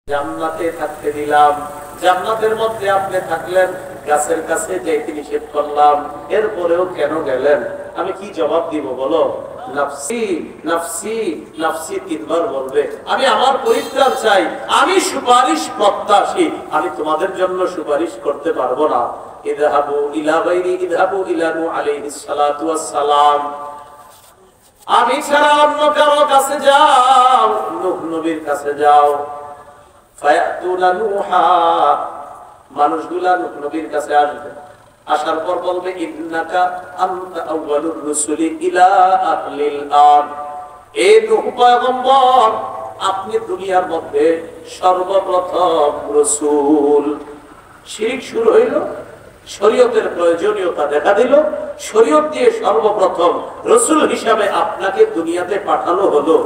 জান্নাতে থাকতে দিলাম, জান্নাতের মধ্যে আপনি থাকলেন, গাছের কাছে যেতে নিষেধ করলাম, এরপরেও কেন গেলেন? আমি কি জবাব দিব বলো? নাফসি নাফসি নাফসি তিনবার বলবে। আমি আমার পরিত্রাণ চাই, আমি সুপারিশ প্রত্যাশী, আমি তোমাদের জন্য সুপারিশ করতে পারবো না। ইযহাবু ইলা গায়রি ইযহাবু ইলা নূহ আলাইহিস সালাতু ওয়াস সালাম, আমি ছাড়া অন্য কারো কাছে যাও, নূহ নবীর কাছে যাও। ফায়াতুনা নূহা, মানুষগুলা নূহ নবীর কাছে আসবে, আসার পর বলবে ইন্নাকা আনতা আউয়ালুর রুসুলি ইলা আহলিল আরদ, এ নূহ পয়গম্বর, আপনি দুনিয়ার মধ্যে সর্বপ্রথম রাসূল। শিরক শুরু হইল, শরীয়তের প্রয়োজনীয়তা দেখা দিল, শরীয়ত দিয়ে সর্বপ্রথম রাসূল হিসাবে আপনাকে দুনিয়াতে পাঠানো হলো।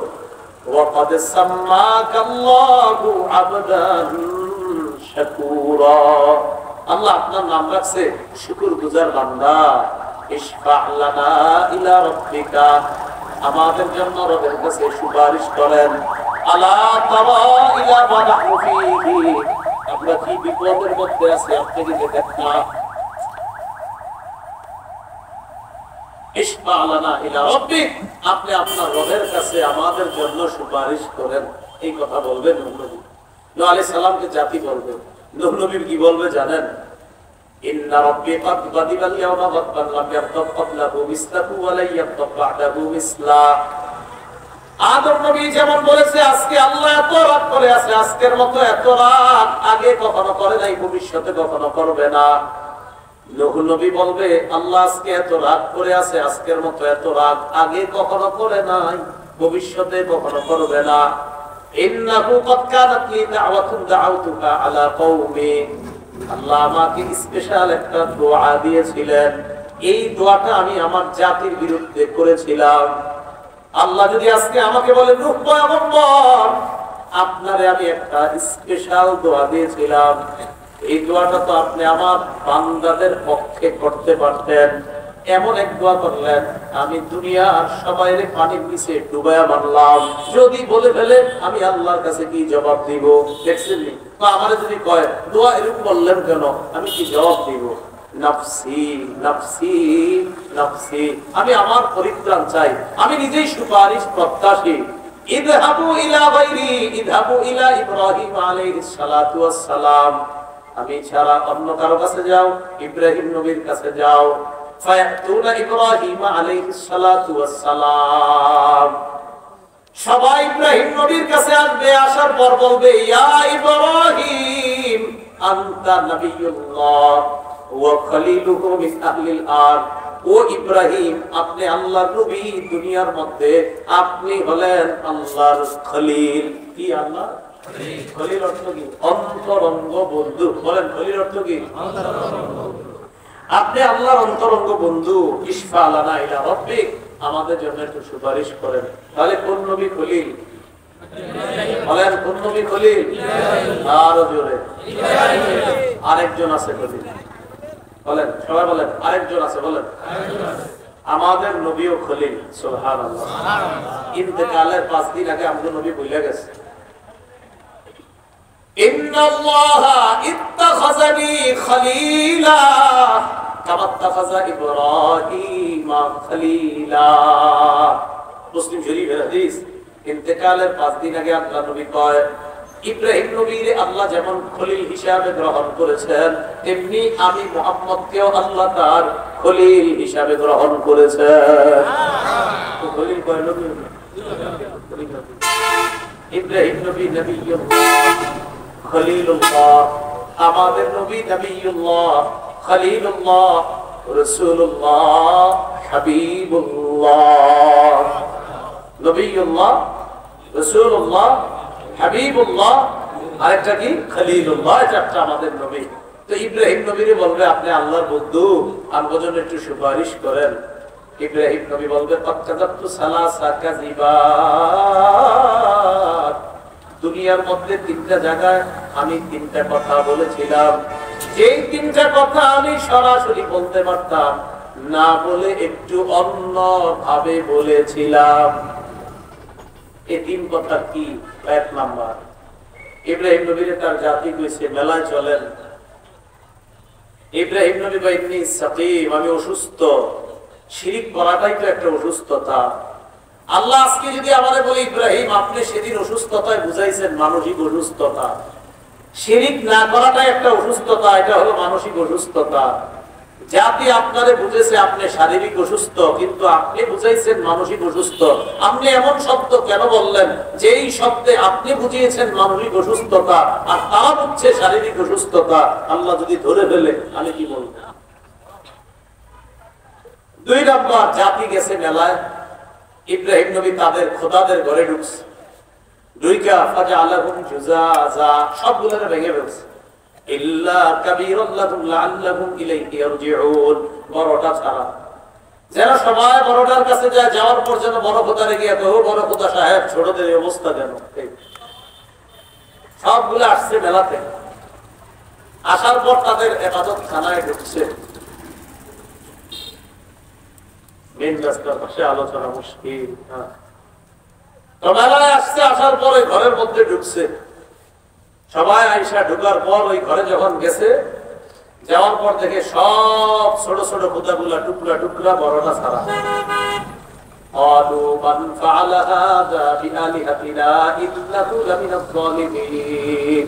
ওয়াকাদ সাম্মাকাল্লাহু আবদান শাকুরা, আল্লাহ আপনার নাম রাখছে শুকরগুজার বান্দা। ইশফা লানা ইলা রাব্বিকা, আমাদের জন্য রবের কাছে সুপারিশ করেন। আলা তারা ইলা মা নাহনু ফীহি, আমরা কি বিপদের মধ্যে আছি আপনি কি দেখেন না? ইশফা লানা ইলা রাব্বিক, আপনি আপনার রবের কাছে আমাদের জন্য সুপারিশ করেন। এই কথা বলবেন নূহ নবী। নূহ আলাইহিস সালামকে জাতি বলবে। নূহ নবী কি বলবে জানেন? ইন্না রাব্বি ক্বাদ গাদিবাল ইয়াওমা গাদবান লাম ইয়াগদাব ক্বাবলাহু মিসলাহু ওয়া লা ইয়াগদাব বা'দাহু মিসলা। আদম নবী যেমন বলেছে আজকে আল্লাহ এত রাগ করে আছে, আজকের মতো এত রাগ আগে কখনো করে নাই, ভবিষ্যতে কখনো করবে না। নূহ নবী বলবে আল্লাহ আজকে এত রাগ করে আছে, আজকের মতো এত রাগ আগে কখনো করে নাই, ভবিষ্যতে কখনো করবে না। ইন্নাহু ক্বাদ কানাত লি দা'ওয়াতুন দা'আউতুকা আলা কওমি, আল্লাহ আমাকে স্পেশাল একটা দোয়া দিয়েছিলেন, এই দোয়াটা আমি আমার জাতির বিরুদ্ধে করেছিলাম। আল্লাহ যদি আজকে আমাকে বলে নূহ পয়গম্বর, আপনারে আমি একটা স্পেশাল দোয়া দিয়েছিলাম, এই দোয়াটা তো আপনি আমার বান্দাদের পক্ষে করতে পারতেন, এমন এক দোয়া করলেন, আমি দুনিয়ার সবাইরে পানির নিচে ডুবায়া মারলাম। যদি বলে ফেলে আমি আল্লাহর কাছে কি জবাব দিব? দেখছেন নি? তো আমারে যদি কয় দোয়া এরকম বললেন কেন, আমি কি জবাব দিব? নাফসি নাফসি নাফসি, আমি আমার পরিত্রাণ চাই, আমি নিজেই সুপারিশ প্রত্যাশী। ইযহাবু ইলা গায়রি ইযহাবু ইলা ইব্রাহিম আলাইহিস সালাতু ওয়াস সালাম, আমি ছাড়া অন্য কারো কাছে যাও, ইব্রাহিম নবীর কাছে যাও। ফায়াতুনা ইব্রাহিম আলাইহিস সালাতু ওয়াস সালাম, সবাই ইব্রাহিম নবীর কাছে আসবে, আসার পর বলবে ইয়া ইব্রাহিম আনতা নবিয়ুল্লাহ ওয়া খলিলুহু মিন আহলিল আরদ, ও ইব্রাহিম আপনি আল্লাহর নবী, দুনিয়ার মধ্যে আপনি হলেন আল্লাহর খলিল। কি আল্লাহ খলিল অর্থ কি? অন্তরঙ্গ বন্ধু। বলেন খলিল অর্থ কি? আপনি আল্লাহর অন্তরঙ্গ বন্ধু। ইশফা লানা ইলা রাব্বিক, আমাদের জন্য একটু সুপারিশ করেন। তাহলে কোন নবী খলিল? বলেন কোন নবী খলিল? আরো জোরে। আরেকজন আছে খলিল, বলেন সবাই বলেন আরেকজন আছে, বলেন আমাদের নবীও খলিল। সুবহানাল্লাহ। ইন্তেকালের 5 দিন আগে আমাদের নবী বলে গেছে ইন্নাল্লাহা ইত্তাখাযানি খলিলা কামা ইত্তাখাযা ইব্রাহিমা খলিলা। মুসলিম শরীফের হাদিস। ইন্তেকালের 5 দিন আগে আল্লাহর নবী কয় ইব্রাহিম নবীর আল্লাহ যেমন খলিল হিসাবে গ্রহণ করেছেন, তেমনি আমি মুহাম্মদকেও আল্লাহ তার খলিল হিসাবে গ্রহণ করেছেন। তো খলিল কয় নবী? ইব্রাহিম নবী নবিয়ুল্লাহ, খলিলুল্লাহ। আমাদের নবী নবিয়ুল্লাহ, খলিলুল্লাহ, রাসূলুল্লাহ, হাবিবুল্লাহ। নবিয়ুল্লাহ, রাসূলুল্লাহ, হাবিবুল্লাহ, আরেকটা কি? খলিলুল্লাহ। এটা আমাদের নবী। তো ইব্রাহিম নবীরে বলবে আপনি আল্লাহর বন্ধু, আমার জন্য একটু সুপারিশ করেন। ইব্রাহিম নবী বলবে কাযাবতু সালাসা কাযিবাত, দুনিয়ার মধ্যে 3টা জায়গায় আমি 3টা কথা বলেছিলাম, যেই 3টা কথা আমি সরাসরি বলতে পারতাম না, বলে একটু অন্য ভাবে বলেছিলাম। এই 3 কথা কি? 1 নাম্বার ইব্রাহিম নবীর তার জাতি কইছে মেলায় চলেন। ইব্রাহিম নবী বাইনি সাকিম, আমি অসুস্থ। শিরিক করাটাই তো একটা অসুস্থতা। আল্লাহ আজকে যদি আমাদের বলে ইব্রাহিম আপনি সেদিন অসুস্থতায় বুঝাইছেন মানসিক অসুস্থতা, শিরিক না করাটাই একটা অসুস্থতা, এটা হলো মানসিক অসুস্থতা। জাতি আপনারে বুঝেছে আপনি শারীরিক অসুস্থ, কিন্তু আপনি বুঝাইছেন মানসিক অসুস্থ। আপনি এমন শব্দ কেন বললেন যেই শব্দে আপনি বুঝিয়েছেন মানসিক অসুস্থতা আর তারা বুঝছে শারীরিক অসুস্থতা? আল্লাহ যদি ধরে ফেলে আমি কি বলবো? 2 নম্বর, জাতি গেছে মেলায়, ইব্রাহিম নবী তাদের খোদাদের ঘরে ঢুকছে, দুইকা ফাজা আলাহুম জুজাজা, সবগুলোরে ভেঙে ফেলছে। ইল্লা কাবীরাল্লাহুম লাআল্লাহুম ইলাইহি ইয়ারজিউন, বড়টা ছাড়া। যারা সবাই বড়টার কাছে যায়, যাওয়ার পর যেন বড় খোদারে গিয়ে কহো বড় খোদা সাহেব ছোটদের এই অবস্থা কেন? সবগুলো আসছে মেলাতে, আসার পর তাদের ইবাদত খানায় ঢুকছে। মেন রাস্তার পাশে আলোচনা মুশকিল। মেলায় আসছে, আসার পরে ঘরের মধ্যে ঢুকছে। সবাই আইসা ঢুকার পর ওই ঘরে যখন গেছে, যাওয়ার পর দেখে সব ছোট ছোট খোদাগুলা টুকরা টুকরা, বড়টা ছাড়া। قالوا من فعل هذا بآلهتنا إنه لمن الظالمين,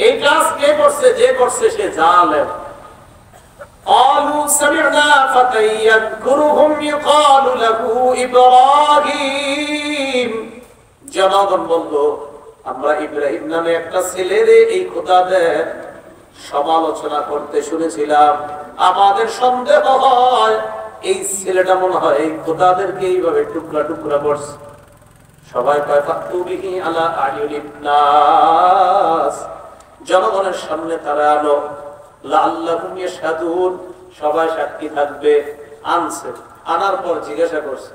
এই কাজ কে করছে? যে করছে সে জালেম। قالوا سمعنا فتى يذكرهم يقال له إبراهيم, জনগণ বলল আমরা ইব্রাহিম নামে একটা ছেলের এই খোদাদের সমালোচনা করতে শুনেছিলাম, আমাদের সন্দেহ হয় এই ছেলেটা মনে হয় এই খোদাদেরকে এইভাবে টুকরা টুকরা করছে। সবাই কয় ফাতু বিহি আলা আয়ুনিন নাস, জনগণের সামনে তারা আলো, লাআল্লাহুম ইয়াশহাদুন, সবাই সাক্ষী থাকবে। আনছে, আনার পর জিজ্ঞাসা করছে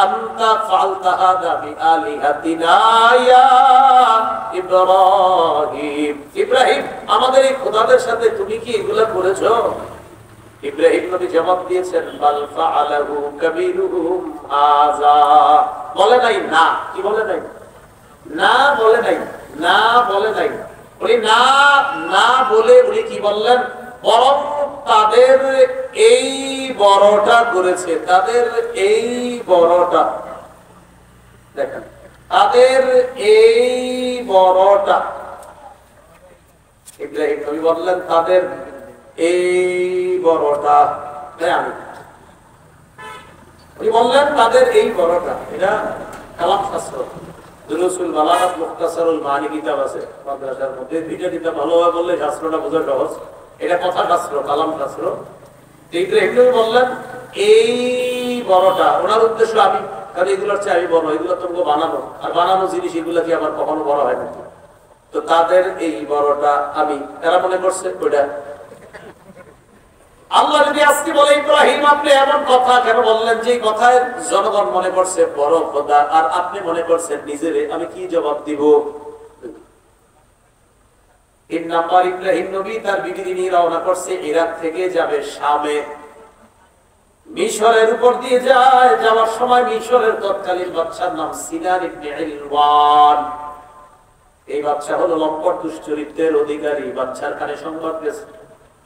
আনতা ফাআলতা হাদা বিআলিহাতিনা ইয়া ইব্রাহিম, ইব্রাহিম আমাদের এই খোদাদের সাথে তুমি কি এগুলা করেছো? ইব্রাহিম নবী জবাব দিয়েছেন বাল ফাআলাহু কাবীরুহুম হাযা, বলে নাই না। কি বলে নাই? না বলে নাই, না বলে নাই। উনি না না বলে উনি কি বললেন? বরং তাদের এই বড়টা করেছে, তাদের এই বড়টা, দেখেন তাদের এই বড়টা। ইব্রাহিম নবী বললেন তাদের এই বড়টা, আমি উনি বললেন তাদের এই বড়টা। এটা কালাম শাস্ত্র, দুরুসুল বালাগাত মুখতাসারুল মানি কিতাব আছে মাদ্রাসার মধ্যে, দুইটা কিতাব ভালোভাবে বললে শাস্ত্রটা বোঝা সহজ। এটা কথা শাস্ত্র, কালাম শাস্ত্র। ইব্রাহিম নবী বললেন এই বড়টা, ওনার উদ্দেশ্য আমি, কারণ এগুলোর চেয়ে আমি বড়, এগুলো তোমাকে বানানো, আর বানানো জিনিস এগুলো কি আবার কখনো বড় হয় না। তো তাদের এই বড়টা আমি, এরা মনে করছে ওইটা। আল্লাহ যদি আজকে বলে ইব্রাহিম আপনি এমন কথা কেন বললেন যে কথায় জনগণ মনে করছে বড় খোদা, আর আপনি মনে করছেন নিজেরে, আমি কি জবাব দিব? 3 নাম্বার, ইব্রাহিম নবী তার বিবি নিয়ে রওনা করছে, ইরাক থেকে যাবে শামে, মিশরের উপর দিয়ে যায়। যাওয়ার সময় মিশরের তৎকালীন বাদশার নাম সিনান ইবনে ইলওয়ান। এই বাদশা হলো লম্পট দুশ্চরিত্রের অধিকারী। বাদশার কানে সংবাদ গেছে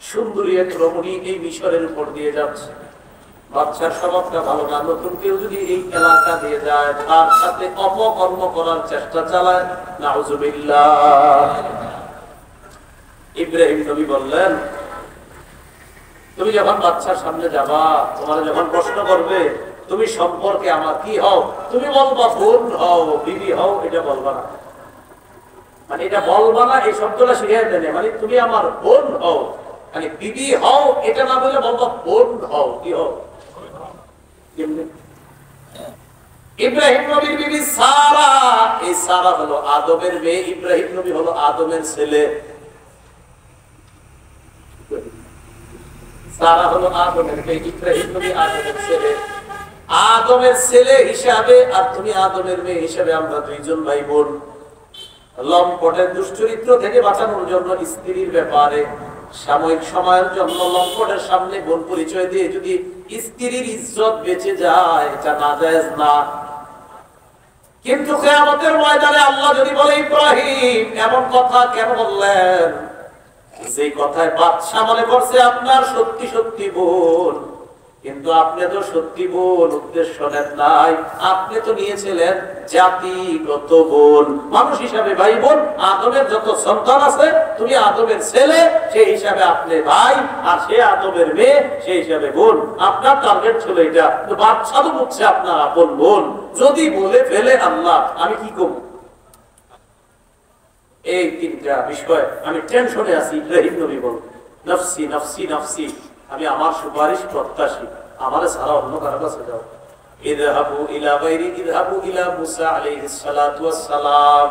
সুন্দরী এক রমণী এই মিশরের উপর দিয়ে যাচ্ছে। বাদশার স্বভাবটা ভালো না, নতুন কেউ যদি এই এলাকা দিয়ে যায় তার সাথে অপকর্ম করার চেষ্টা চালায়, নাউজুবিল্লাহ। ইব্রাহিম নবী বললেন তুমি যখন বাদশার সামনে যাবা, তোমার যখন প্রশ্ন করবে তুমি সম্পর্কে আমার কি হও, তুমি বলবা বোন হও, বিবি হও, এটা বলবা না। মানে এটা বলবা না, এই শব্দটা শিখিয়ে দেন, মানে তুমি আমার বোন হও, মানে বিবি হও এটা না বলে বলবা বোন হও। কি হও? ইব্রাহিম নবীর বিবি সারা, এই সারা হলো আদমের মেয়ে, ইব্রাহিম নবী হলো আদমের ছেলে। সারা হলো আদমের মেয়ে, ইব্রাহিম নবী আদমের ছেলে। আদমের ছেলে হিসাবে আর তুমি আদমের মেয়ে হিসাবে আমরা দুইজন ভাই বোন। লম্পটের দুশ্চরিত্র থেকে বাঁচানোর জন্য স্ত্রীর ব্যাপারে সাময়িক সময়ের জন্য লম্পটের সামনে বোন পরিচয় দিয়ে যদি স্ত্রীর ইজ্জত বেঁচে যায়, এটা নাজায়েজ না। কিন্তু কিয়ামতের ময়দানে আল্লাহ যদি বলে ইব্রাহিম এমন কথা কেন বললেন, যে কথায় বাদশা মনে করছে আপনার সত্যি সত্যি বোন, কিন্তু আপনি তো সত্যি বোন উদ্দেশ্য নেন নাই, আপনি তো নিয়েছিলেন জাতিগত বোন, মানুষ হিসাবে ভাই বোন। আদমের যত সন্তান আছে তুমি আদমের ছেলে, সেই হিসাবে আপনি ভাই, আর সে আদমের মেয়ে, সেই হিসাবে বোন। আপনার টার্গেট ছিল এটা, তো বাদশা তো বলছে আপনার আপন বোন। যদি বলে ফেলে আল্লাহ, আমি কি করব? এই তিনটা বিষয় আমি টেনশনে আছি। ইব্রাহিম নবী বল, নফসি নফসি নফসি, আমি আমার সুপারিশ প্রত্যাশী, আমার ছাড়া অন্য কারো কাছে যাও। ইযহাবু ইলা গায়রি ইযহাবু ইলা মুসা আলাইহিস সালাতু ওয়াস সালাম,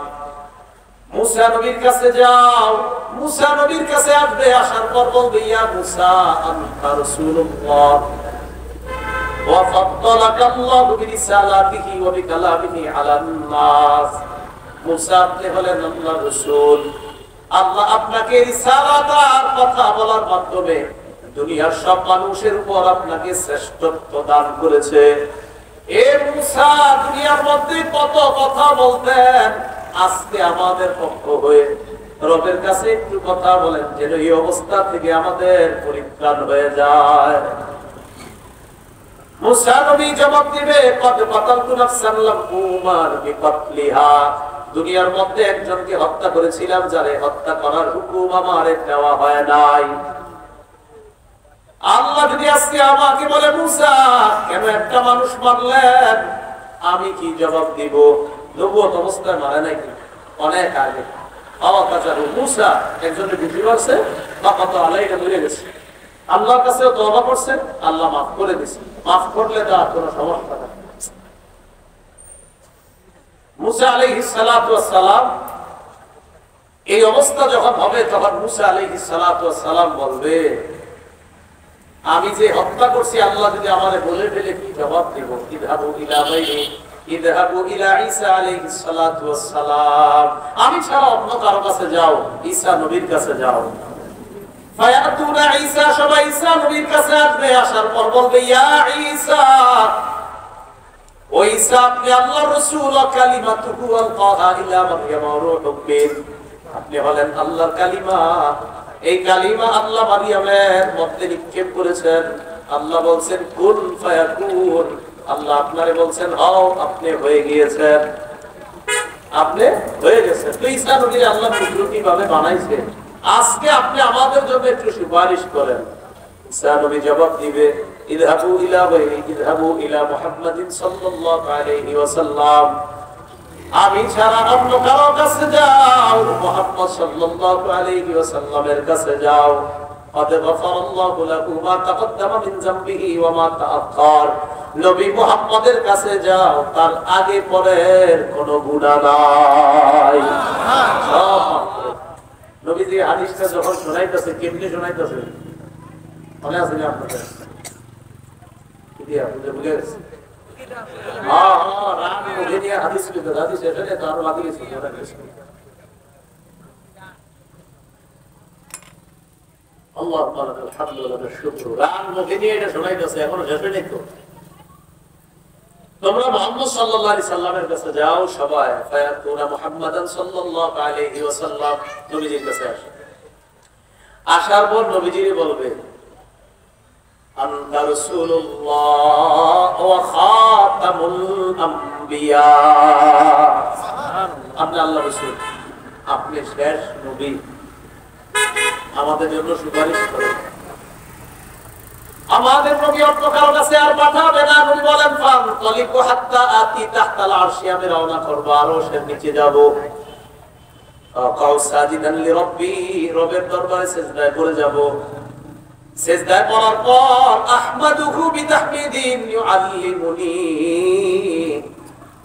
মুসা নবীর কাছে যাও। মুসা নবীর কাছে আসবে, আসার পর বলবে ইয়া মুসা আনতা রাসূলুল্লাহ ওয়া ফাদ্দালাকা আল্লাহু বিরিসালাতিহি ওয়া বিকালামিহি আলান নাস। মুসা আপনি হলেন আল্লাহর রাসূল, আল্লাহ আপনাকে রিসালাত আর কথা বলার মাধ্যমে দুনিয়ার সব মানুষের উপর আপনাকে শ্রেষ্ঠত্ব দান করেছে। এ মুসা দুনিয়ার মধ্যে কত কথা বলতেন, আজকে আমাদের পক্ষ হয়ে রবের কাছে একটু কথা বলেন, যেন এই অবস্থা থেকে আমাদের পরিত্রাণ হয়ে যায়। মুসা নবী জবাব দিবে, কদ কাতালতু নাফসান লাম উমার বিকাতলিহা, দুনিয়ার মধ্যে একজনকে হত্যা করেছিলাম, যারে হত্যা করার হুকুম আমারে দেওয়া হয় নাই। আল্লাহ যদি আজকে আমাকে বলে মুসা কেন একটা মানুষ মারলেন, আমি কি জবাব দিব? নবুয়ত অবস্থায় মারে নাই, অনেক আগে মুসা একজনের বিক্রি করছে, মরে গেছে, আল্লাহর কাছে তওবা করছে, আল্লাহ মাফ করে দিছে। মাফ করলে তার কোনো সমস্যা নাই। মুসা আলাইহিস সালাতু ওয়াস সালাম এই অবস্থা যখন হবে, তখন মুসা আলাইহিস সালাতু ওয়াস সালাম বলবে, আমি যে হত্যা করছি আল্লাহ যদি আমারে বলে ফেলে কি জবাব দেব? ইযহাবু ইলা গায়রি ইযহাবু ইলা ঈসা আলাইহিস সালাতু ওয়াস সালাম, আমি ছাড়া অন্য কারো কাছে যাও, ঈসা নবীর কাছে যাও। ফায়াতুনা ঈসা, সবাই ঈসা নবীর কাছে আসবে, আসার পর বলবে ইয়া ঈসা, ও ঈসা আপনি আল্লাহর রাসূল, কালিমাতুহু আলকাহা ইলা মারইয়াম ওয়া রূহুম মিন, আপনি হলেন আল্লাহর কালিমা, এই কালিমা আল্লাহ মারিয়ামের মধ্যে নিক্ষেপ করেছেন। আল্লাহ বলছেন কুন ফায়াকুন, আল্লাহ আপনারে বলছেন হও, আপনি হয়ে গিয়েছেন, আপনি হয়ে গেছেন। তো ঈসা নবীর আল্লাহ কুদরতি ভাবে বানাইছে, আজকে আপনি আমাদের জন্য একটু সুপারিশ করেন। ঈসা নবী জবাব দিবে, ইযহাবু ইলা গায়রি ইযহাবু ইলা মুহাম্মাদিন সাল্লাল্লাহু আলাইহি ওয়াসাল্লাম, আমি ছাড়া অন্য কারো কাছে যাও, মুহাম্মদ সাল্লাল্লাহু আলাইহি ওয়াসাল্লামের কাছে যাও। قد غفر الله له ما تقدم من ذنبه وما تأخر, নবী মুহাম্মদের কাছে যাও, তার আগে পরের কোনো গুনাহ নাই। নবীজি হাদিসটা যখন শোনাইতেছে, কেমনে শোনাইতেছে মনে আছে না আপনাদের? কি আপনি বুঝে গেছেন? রাত মুখে নিয়ে হাদিস লিখে, হাদিস এখানে তো আরো লাগিয়ে আল্লাহ আলহামদুলিল্লাহ শুকর, রাত মুখে নিয়ে এটা শোনাইতেছে, এখনো শেষ হয়নি তো। তোমরা মুহাম্মদ সাল্লাল্লাহু আলাইহি সাল্লামের কাছে যাও, সবাই ফায়াতুনা মুহাম্মাদান সাল্লাল্লাহু আলাইহি ওয়াসাল্লাম, নবীজির কাছে আসে। আসার পর নবীজিরে বলবে আনতা রাসূলুল্লাহ ওয়া খাতামুল আম্বিয়া, আপনি আল্লাহর রাসূল, আপনি শেষ নবী, আমাদের জন্য সুপারিশ করেন। আমাদের নবী অন্য কারো কাছে আর পাঠাবে না। নবী বলেন ফানতালিকু হাত্তা আতি তাহতাল আরশি, আমি রওনা করব, আরশের নিচে যাব। ফাকাউ সাজিদান লিরাব্বি, রবের দরবারে সিজদায় পড়ে যাব। সিজদায় পড়ার পর আহমাদুহু বিতাহমিদিন ইউআল্লিমুনি,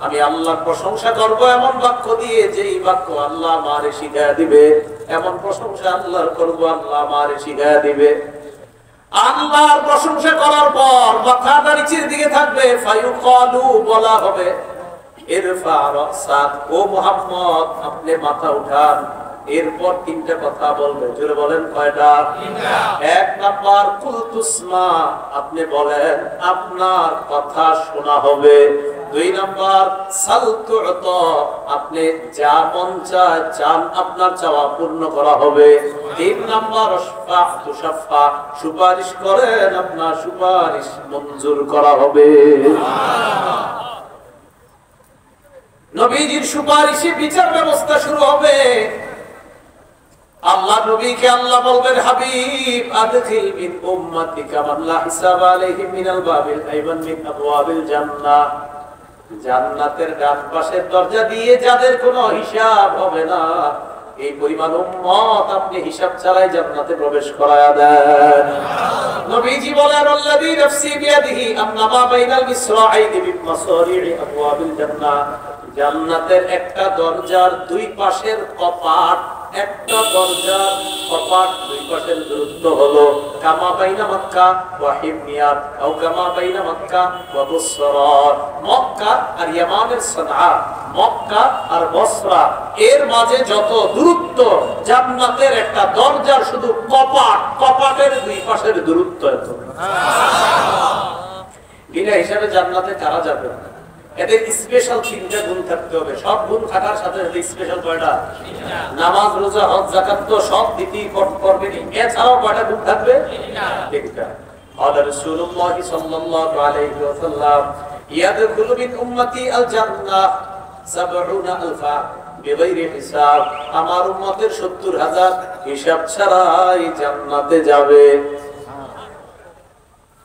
আমি আল্লাহর প্রশংসা করব এমন বাক্য দিয়ে, যেই বাক্য আল্লাহ আমারে শিখায়া দিবে, এমন প্রশংসা আল্লাহর করব, আল্লাহ আমারে শিখায়া দিবে। আল্লাহর প্রশংসা করার পর মাথাটা নিচের দিকে থাকবে, ফায়ুকালু, বলা হবে ইরফা রাসাক, ও মুহাম্মদ আপনি মাথা উঠান। এরপর তিনটা কথা বলবে, জোরে বলেন কয়টা? এক নাম্বার কুলতুসমা, আপনি বলেন, আপনার কথা শোনা হবে। দুই নাম্বার সালতুতা, আপনি যা মন চায় চান আপনার চাওয়া পূর্ণ করা হবে। তিন নাম্বার তুশাফা, সুপারিশ করেন আপনার সুপারিশ মঞ্জুর করা হবে। নবীজির সুপারিশে বিচার ব্যবস্থা শুরু হবে। আল্লাহ নবীকে আল্লাহ বলবেন, হাবিব আদখিল মিন উম্মাতিকা মান লা হিসাব আলাইহিম মিনাল বাবিল আইমান মিন আবওয়াবিল জান্নাহ, জান্নাতের ডান পাশের দরজা দিয়ে যাদের কোনো হিসাব হবে না, এই পরিমাণ উম্মত আপনি হিসাব ছাড়াই জান্নাতে প্রবেশ করায়া দেন। নবীজি বলেন, আল্লাযী নাফসি বিয়াদিহি আন্না মা বাইনাল মিসরাঈনি বিমাসারি'i আবওয়াবিল জান্নাহ, জান্নাতের একটা দরজার দুই পাশের কপাট, একটা দরজার কপাট দুই পাশের দূরত্ব হলো কামা বাইনা মক্কা ওয়া হিমনিয়াত আও কামা বাইনা মক্কা ওয়া বুসরা, মক্কা আর ইয়ামানের সানআ, মক্কা আর বসরা এর মাঝে যত দূরত্ব, জান্নাতের একটা দরজার শুধু কপাট, কপাটের দুই পাশের দূরত্ব এত। বিনা হিসাবে জান্নাতে কারা যাবে? এদের স্পেশাল তিনটা গুণ থাকতে হবে। সব গুণ থাকার সাথে সাথে স্পেশাল কয়টা? নামাজ, রোজা, হজ, যাকাত তো সব দিতেই করবেনি, এছাড়াও কয়টা গুণ থাকবে? তিনটা। قال رسول الله صلى الله عليه وسلم يدخل من امتي الجنه 70,000 بغير حساب, আমার উম্মতের 70,000 হিসাব ছাড়াই জান্নাতে যাবে।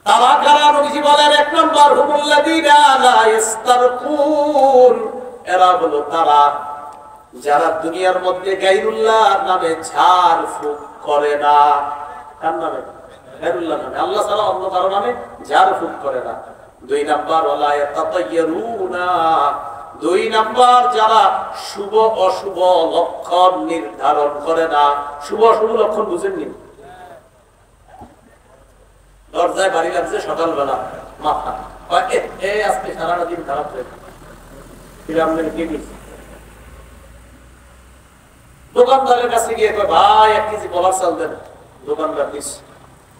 তারা কারা? নবীজি বলেন, এক নাম্বার হুমুল্লাযীনা লা ইস্তারকুন, এরা হলো তারা যারা দুনিয়ার মধ্যে গায়রুল্লাহ নামে ঝাড় ফুঁক করে না। কার নামে? গায়রুল্লাহ নামে, আল্লাহ ছাড়া অন্য কারো নামে ঝাড় ফুঁক করে না। দুই নাম্বার ওয়ালা ইয়াতাতায়্যারুনা, দুই নাম্বার যারা শুভ অশুভ লক্ষণ নির্ধারণ করে না। শুভ অশুভ লক্ষণ বুঝেননি? দরজায় বাড়ি লাগছে সকালবেলা, মাথা আজকে সারাটা দিন খারাপ হয়েছে, দোকানদারের কাছে গিয়ে কয়, ভাই 1 কেজি বলার চাল দেন। দোকানদার দিস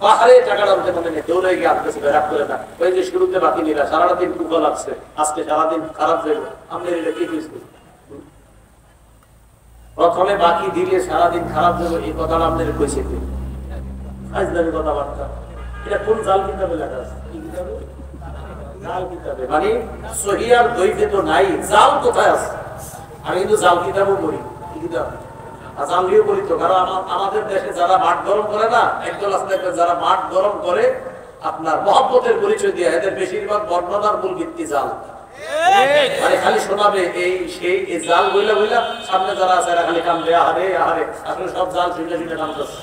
পাহাড়ে টাকাটা আনতে মনে নেই, দৌড়ে গিয়ে আনতেছে, বেরাক করে না। ওই যে শুরুতে বাকি নিলা, সারাটা দিন টুকা লাগছে, আজকে সারাদিন খারাপ যাবে, আপনি কি বুঝতে? প্রথমে বাকি দিলে সারাদিন খারাপ যাবে, এই কথাটা আপনাদের কইছে আজদারি কথাবার্তা। এটা কোন জাল কিতাবে লেখা আছে? কি কিতাবে? জাল কিতাবে। মানে সহিহ আর দইফে তো নাই, জাল কোথায় আছে? আমি কিন্তু জাল কিতাবও পড়ি। কি কিতাব? জালিও পড়ি তো, কারণ আমাদের দেশে যারা মাঠ গরম করে না, একদল আছে যারা মাঠ গরম করে আপনার মহব্বতের পরিচয় দিয়ে, এদের বেশিরভাগ বর্ণনার মূল ভিত্তি জাল। মানে খালি শোনাবে এই সেই, এই জাল বইলা বইলা সামনে যারা আছে এরা খালি কান্দে, আহারে আহারে, আসলে সব জাল শুনে শুনে কান্দছে।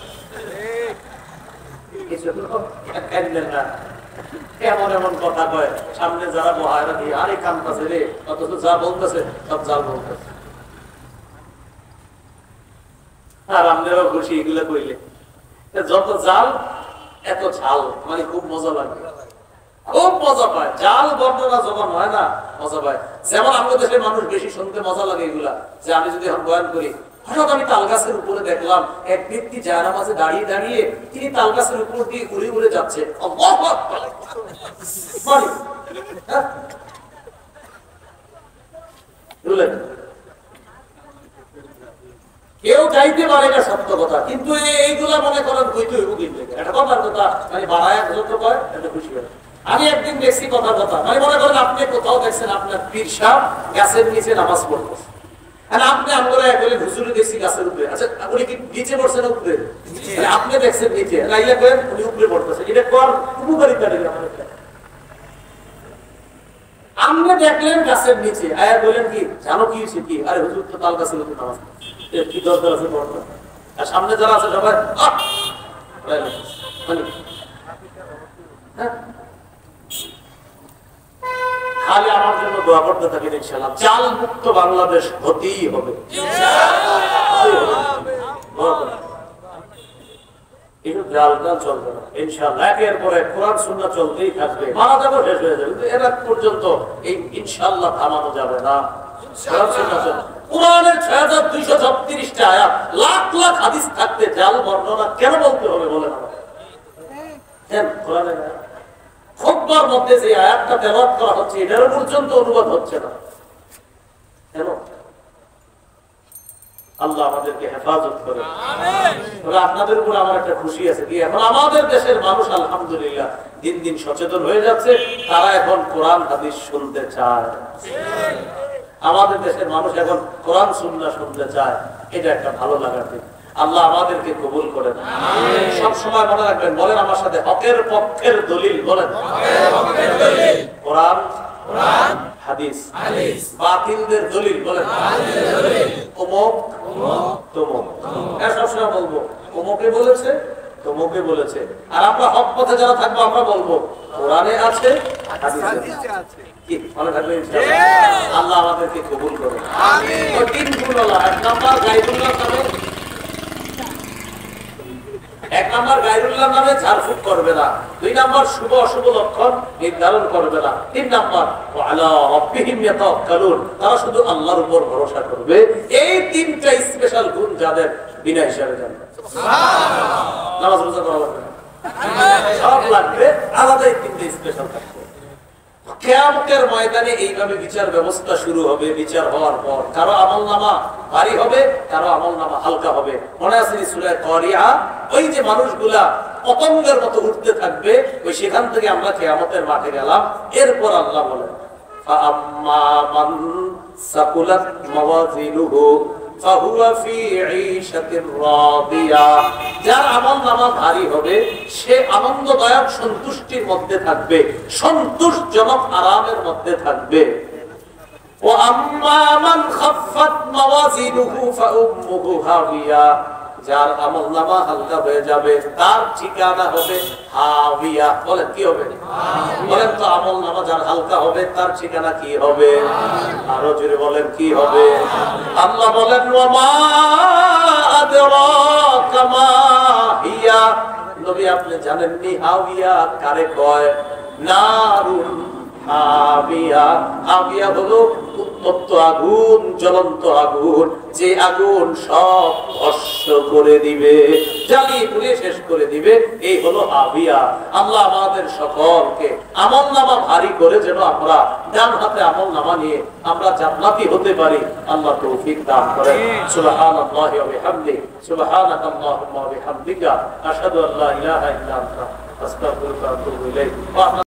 এমন এমন কথা কয়, সামনে যারা বহায়রা দিয়ে আরে কান্দছে রে, অথচ যা বলতেছে সব জাল বলতেছে। আর আমরাও খুশি এগুলো কইলে, যত জাল এত ঝাল, মানে খুব মজা লাগে, খুব মজা পায়। জাল বর্ণনা যখন হয় না মজা পায়। যেমন আমাদের দেশের মানুষ বেশি শুনতে মজা লাগে এগুলা, যে আমি যদি এখন বয়ান করি, হঠাৎ আমি তাল গাছের উপরে দেখলাম এক ব্যক্তি জায়নামাজে দাঁড়িয়ে দাঁড়িয়ে তিনি তাল গাছের উপর দিয়ে উড়ে উড়ে যাচ্ছে। কেউ চাইতে পারে না সত্য কথা, কিন্তু এইগুলা মনে করেন বইতে হইব, কিন্তু এটা কথার কথা, মানে বাড়ায় যত কয় এটা খুশি হয়। আমি একদিন দেখছি কথার কথা, মানে মনে করেন আপনি কোথাও দেখছেন আপনার পীর সাহেব গাছের নিচে নামাজ পড়তেছে, আপনি আমরা বলে হুজুরে দেখছি গাছের উপরে। আচ্ছা, উনি কি নিচে পড়ছে না উপরে? আপনি দেখছেন নিচে, নাইলে করেন উনি উপরে পড়তেছে। এটা কর উপকারিতা নেই। আপনি দেখলেন গাছের নিচে, আয়া বলেন কি জানো কি হয়েছে? কি আরে হুজুর তো তাল গাছের উপরে নামাজ পড়ছে, কি দরকার আছে পড়তে? আর সামনে যারা আছে সবাই খালি আমার জন্য দোয়া করতে থাকেন, ইনশাআল্লাহ জাল মুক্ত বাংলাদেশ হতেই হবে। চলবে না ইনশাআল্লাহ, একের পর এক কোরআন সুন্নাহ চলতেই থাকবে, মারা যাবো শেষ হয়ে যাবে, কিন্তু এর আগ পর্যন্ত এই ইনশাআল্লাহ থামানো যাবে না। কোরআনের ৬২৩৬টা আয়াত, লাখ লাখ হাদিস থাকতে জাল বর্ণনা কেন বলতে হবে বলেন আমাকে? কোরআনের খুতবার মধ্যে যে আয়াতটা তেলাওয়াত করা হচ্ছে এটার পর্যন্ত অনুবাদ হচ্ছে না কেন? আল্লাহ আমাদেরকে হেফাজত করে। আপনাদের উপর আমার একটা খুশি আছে কি, এখন আমাদের দেশের মানুষ আলহামদুলিল্লাহ দিন দিন সচেতন হয়ে যাচ্ছে, তারা এখন কোরআন হাদিস শুনতে চায়। আমাদের দেশের মানুষ এখন কোরআন সুন্নাহ শুনতে চায়, এটা একটা ভালো লাগার দিক। আল্লাহ আমাদেরকে কবুল করেন। সব সময় মনে রাখবেন, বলেন আমার সাথে, হকের পক্ষের দলিল বলেন কোরআন হাদিস, বাতিলদের দলিল বলেন অমুক তমুক। সবসময় বলবো অমুকে বলেছে তমুকে বলেছে, আর আমরা হক পথে যারা থাকবো আমরা বলবো কোরআনে আছে হাদিসে আছে। কি মনে থাকবে ইনশাআল্লাহ? আল্লাহ আমাদেরকে কবুল করুন। আমিন। ওই তিন গুণওয়ালা, এক নাম্বার গায়রুল্লাহ নামে, এক নাম্বার গায়রুল্লাহ নামে ঝাড়ফুঁক করবে না, দুই নাম্বার শুভ অশুভ লক্ষণ নির্ধারণ করবে না, তিন নাম্বার ওয়ালা রাব্বিহিম ইয়াতাওয়াক্কালুন, তারা শুধু আল্লাহর উপর ভরসা করবে। এই তিনটা স্পেশাল গুণ যাদের বিনা হিসাবে জানবে সুবহানাল্লাহ। নামাজ রোজা করা লাগবে না, সব লাগবে, আলাদা এই তিনটা স্পেশাল থাকবে। কিয়ামতের ময়দানে এইভাবে বিচার ব্যবস্থা শুরু হবে। বিচার হওয়ার পর কারো আমলনামা ভারী হবে, কারো আমলনামা হালকা হবে। মনে আছে সূরা কারিয়া, ওই যে মানুষগুলা পতঙ্গের মতো উঠতে থাকবে, ওই সেখান থেকে আমরা কিয়ামতের মাঠে গেলাম। এরপর আল্লাহ বলেন ফাআম্মা মান সাকুলাত মাওয়াজিনুহু ফাহুয়া ফি ঈশাতির রাদিয়া, যার আমলনামা ভারী হবে সে আনন্দদায়ক সন্তুষ্টির মধ্যে থাকবে, সন্তোষজনক আরামের মধ্যে থাকবে। ওয়া আম্মা মান খাফফাত মাওয়াজিনুহু ফাউম্মুহু হাবিয়া, যার আমলনামা হালকা হয়ে যাবে তার ঠিকানা হবে হাবিয়া। বলেন কি হবে? বলেন তো, আমলনামা যার হালকা হবে তার ঠিকানা কি হবে? আরো জোরে বলেন কি হবে? আল্লাহ বলেন ওয়া মা আদরাকা মা হিয়া, নবী আপনি জানেননি হাবিয়া কারে কয়? নারুন হাবিয়া। হাবিয়া হলো উত্তপ্ত আগুন, জ্বলন্ত আগুন, যে আগুন সব ভস্ম করে দিবে, জ্বালিয়ে পুড়িয়ে শেষ করে দিবে। এই হলো হাবিয়া। আল্লাহ আমাদের সকলকে আমলনামা ভারী করে যেন আমরা ডান হাতে আমলনামা নিয়ে আমরা জান্নাতি হতে পারি, আল্লাহ তৌফিক দান করেন। সুবহানাল্লাহি ওয়া বিহামদিহি, সুবহানাকাল্লাহুম্মা ওয়া বিহামদিকা, আশহাদু আল্লা ইলাহা ইল্লা আনতা আস্তাগফিরুকা ওয়া আতুবু ইলাইক।